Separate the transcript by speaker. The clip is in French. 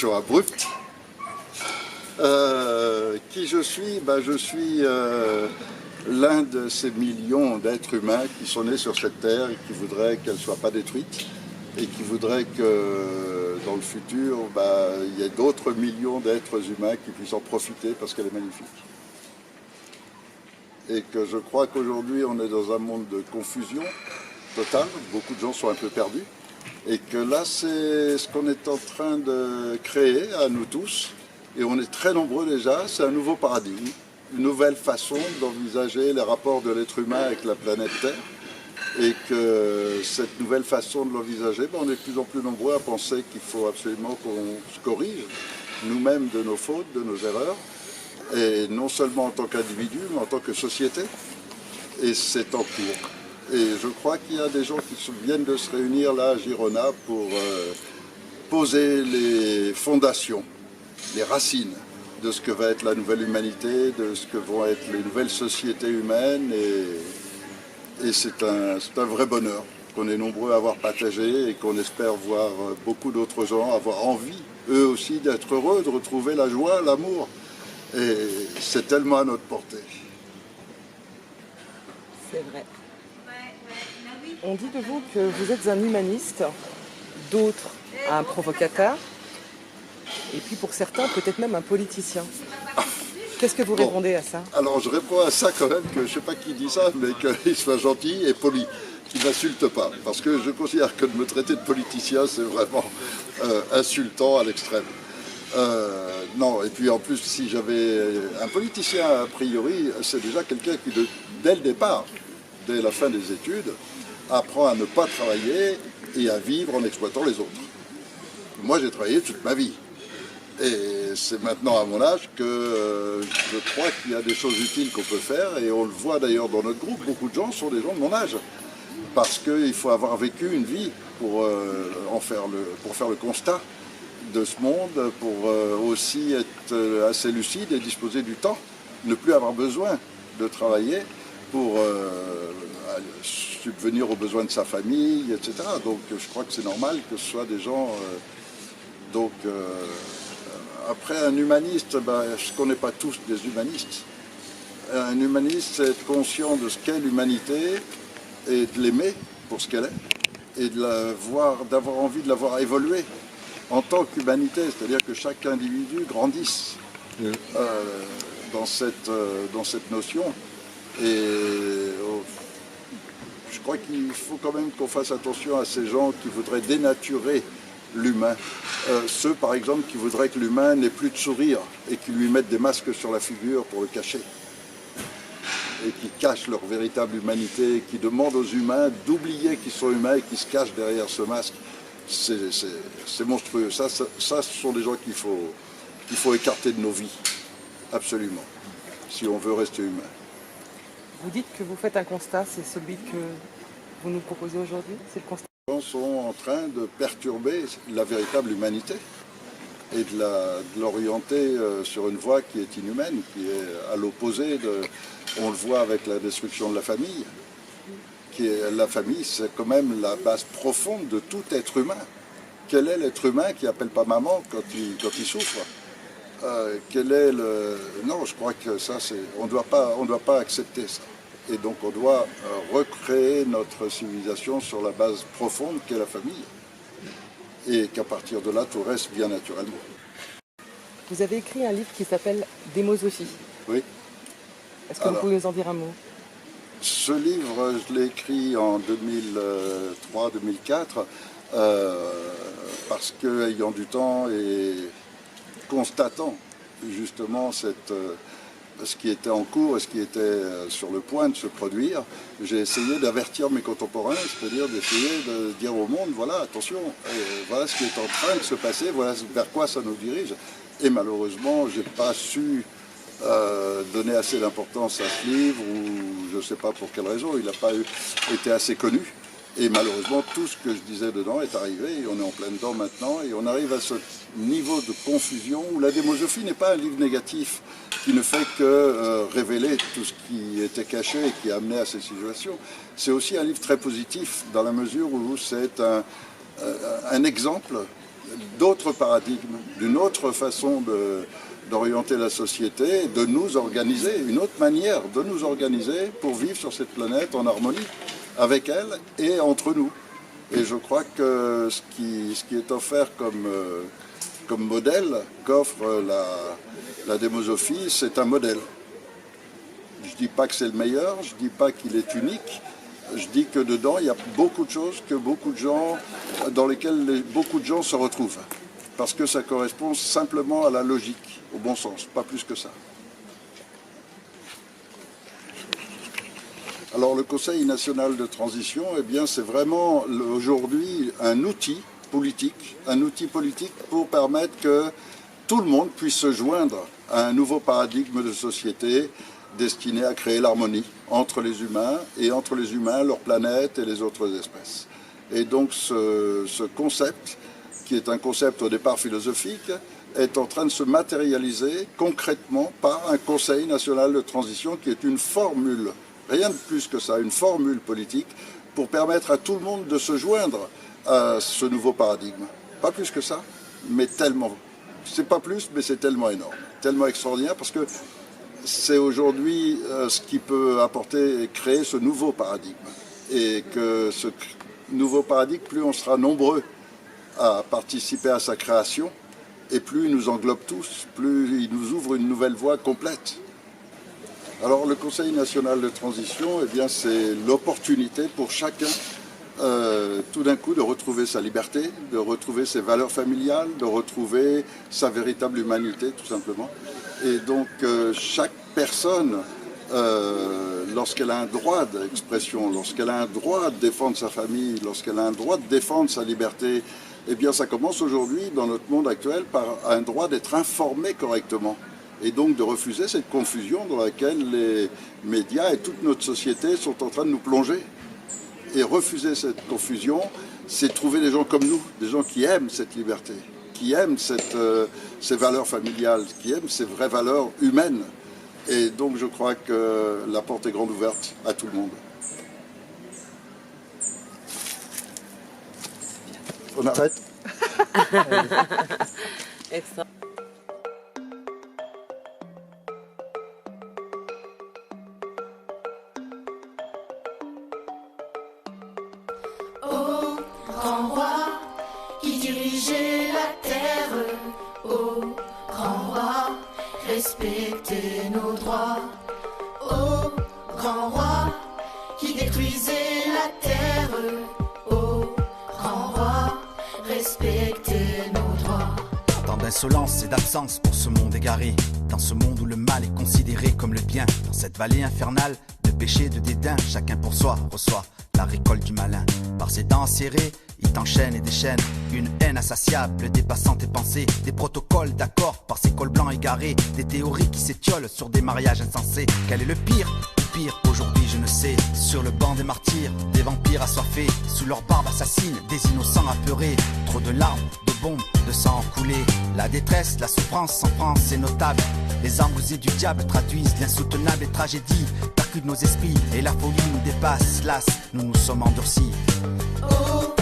Speaker 1: introduction abrupte. Qui je suis? Je suis l'un de ces millions d'êtres humains qui sont nés sur cette terre et qui voudraient qu'elle ne soit pas détruite et qui voudraient que dans le futur, il y ait d'autres millions d'êtres humains qui puissent en profiter parce qu'elle est magnifique. Et que je crois qu'aujourd'hui on est dans un monde de confusion totale, beaucoup de gens sont un peu perdus, et que là c'est ce qu'on est en train de créer à nous tous, et on est très nombreux déjà, c'est un nouveau paradigme, une nouvelle façon d'envisager les rapports de l'être humain avec la planète Terre, et que cette nouvelle façon de l'envisager, on est de plus en plus nombreux à penser qu'il faut absolument qu'on se corrige nous-mêmes de nos fautes, de nos erreurs, et non seulement en tant qu'individu, mais en tant que société, et c'est en cours. Et je crois qu'il y a des gens qui viennent de se réunir là à Girona pour poser les fondations, les racines de ce que va être la nouvelle humanité, de ce que vont être les nouvelles sociétés humaines, et c'est un vrai bonheur qu'on est nombreux à avoir partagé et qu'on espère voir beaucoup d'autres gens avoir envie, eux aussi, d'être heureux, de retrouver la joie, l'amour. Et c'est tellement à notre portée.
Speaker 2: C'est vrai. On dit de vous que vous êtes un humaniste, d'autres un provocateur, et puis pour certains peut-être même un politicien. Qu'est-ce que vous répondez à ça?
Speaker 1: Alors je réponds à ça quand même, que je ne sais pas qui dit ça, mais qu'il soit gentil et poli, qu'il ne m'insulte pas. Parce que je considère que de me traiter de politicien, c'est vraiment insultant à l'extrême. Non, et puis en plus, si j'avais un politicien, a priori, c'est déjà quelqu'un qui, dès le départ, dès la fin des études, apprend à ne pas travailler et à vivre en exploitant les autres. Moi, j'ai travaillé toute ma vie. Et c'est maintenant à mon âge que je crois qu'il y a des choses utiles qu'on peut faire, et on le voit d'ailleurs dans notre groupe, beaucoup de gens sont des gens de mon âge. Parce qu'il faut avoir vécu une vie pour faire le constat de ce monde, pour aussi être assez lucide et disposer du temps, ne plus avoir besoin de travailler pour subvenir aux besoins de sa famille, etc. Donc je crois que c'est normal que ce soit des gens... après un humaniste, je ne connais pas tous des humanistes. Un humaniste, c'est être conscient de ce qu'est l'humanité et de l'aimer pour ce qu'elle est, et d'avoir envie de la voir évoluer en tant qu'humanité, c'est-à-dire que chaque individu grandisse dans cette notion. Et je crois qu'il faut quand même qu'on fasse attention à ces gens qui voudraient dénaturer l'humain. Ceux, par exemple, qui voudraient que l'humain n'ait plus de sourire et qui lui mettent des masques sur la figure pour le cacher. Et qui cachent leur véritable humanité, qui demandent aux humains d'oublier qu'ils sont humains et qui se cachent derrière ce masque. C'est monstrueux. Ça, ce sont des gens qu'il faut écarter de nos vies, absolument, si on veut rester humain.
Speaker 2: Vous dites que vous faites un constat, c'est celui que vous nous proposez aujourd'hui? C'est le constat?
Speaker 1: Les gens sont en train de perturber la véritable humanité et de l'orienter sur une voie qui est inhumaine, qui est à l'opposé de... On le voit avec la destruction de la famille. La famille, c'est quand même la base profonde de tout être humain. Quel est l'être humain qui n'appelle pas maman quand il souffre? Non, je crois que ça, on ne doit pas accepter ça. Et donc on doit recréer notre civilisation sur la base profonde qu'est la famille. Et qu'à partir de là, tout reste bien naturellement.
Speaker 2: Vous avez écrit un livre qui s'appelle Démosophie.
Speaker 1: Oui.
Speaker 2: Est-ce que vous pouvez nous en dire un mot?
Speaker 1: Ce livre, je l'ai écrit en 2003-2004, parce que, ayant du temps et constatant justement ce qui était en cours et ce qui était sur le point de se produire, j'ai essayé d'avertir mes contemporains, c'est-à-dire d'essayer de dire au monde, voilà, attention, voilà ce qui est en train de se passer, voilà vers quoi ça nous dirige. Et malheureusement, je n'ai pas su donner assez d'importance à ce livre, ou je ne sais pas pour quelle raison, il n'a pas été assez connu. Et malheureusement, tout ce que je disais dedans est arrivé, et on est en plein dedans maintenant, et on arrive à ce niveau de confusion où la démosophie n'est pas un livre négatif qui ne fait que révéler tout ce qui était caché et qui a amené à ces situations. C'est aussi un livre très positif, dans la mesure où c'est un exemple d'autres paradigmes, d'une autre façon d'orienter la société, de nous organiser, une autre manière de nous organiser pour vivre sur cette planète en harmonie avec elle et entre nous. Et je crois que ce qui est offert comme modèle qu'offre la démosophie, c'est un modèle. Je ne dis pas que c'est le meilleur, je ne dis pas qu'il est unique, je dis que dedans, il y a beaucoup de choses dans lesquelles beaucoup de gens se retrouvent. Parce que ça correspond simplement à la logique, au bon sens, pas plus que ça. Alors le Conseil national de transition, eh bien, c'est vraiment aujourd'hui un outil politique pour permettre que tout le monde puisse se joindre à un nouveau paradigme de société destiné à créer l'harmonie entre les humains et entre les humains, leur planète et les autres espèces. Et donc ce concept, qui est un concept au départ philosophique, est en train de se matérialiser concrètement par un Conseil national de transition qui est une formule, rien de plus que ça, une formule politique pour permettre à tout le monde de se joindre à ce nouveau paradigme. Pas plus que ça, mais tellement. C'est pas plus, mais c'est tellement énorme, tellement extraordinaire, parce que c'est aujourd'hui ce qui peut apporter et créer ce nouveau paradigme. Et que ce nouveau paradigme, plus on sera nombreux à participer à sa création, et plus il nous englobe tous, plus il nous ouvre une nouvelle voie complète. Alors le Conseil national de transition, eh bien, c'est l'opportunité pour chacun tout d'un coup de retrouver sa liberté, de retrouver ses valeurs familiales, de retrouver sa véritable humanité tout simplement. Et donc chaque personne, lorsqu'elle a un droit d'expression, lorsqu'elle a un droit de défendre sa famille, lorsqu'elle a un droit de défendre sa liberté, eh bien ça commence aujourd'hui dans notre monde actuel par un droit d'être informé correctement. Et donc de refuser cette confusion dans laquelle les médias et toute notre société sont en train de nous plonger. Et refuser cette confusion, c'est trouver des gens comme nous, des gens qui aiment cette liberté, qui aiment ces valeurs familiales, qui aiment ces vraies valeurs humaines. Et donc je crois que la porte est grande ouverte à tout le monde. On arrête.
Speaker 2: Excellent.
Speaker 3: Ô grand roi qui dirigeait la terre, ô grand roi, respectez nos droits. Ô grand roi qui détruisait la terre, ô grand roi, respectez nos droits.
Speaker 4: Tant d'insolence et d'absence pour ce monde égaré, dans ce monde où le mal est considéré comme le bien, dans cette vallée infernale de péché, de dédain, chacun pour soi reçoit la récolte du malin. Par ses dents serrées, il t'enchaîne et déchaîne une haine insatiable dépassant tes pensées, des protocoles d'accords par ses cols blancs égarés, des théories qui s'étiolent sur des mariages insensés. Quel est le pire? Le pire aujourd'hui je ne sais. Sur le banc des martyrs, des vampires assoiffés, sous leur barbe assassine, des innocents apeurés. Trop de larmes, de bombes, de sang coulé. La détresse, la souffrance en France est notable. Les embusées du diable traduisent l'insoutenable et tragédie percute nos esprits et la folie nous dépasse. Las, nous nous sommes endurcis.
Speaker 3: Oh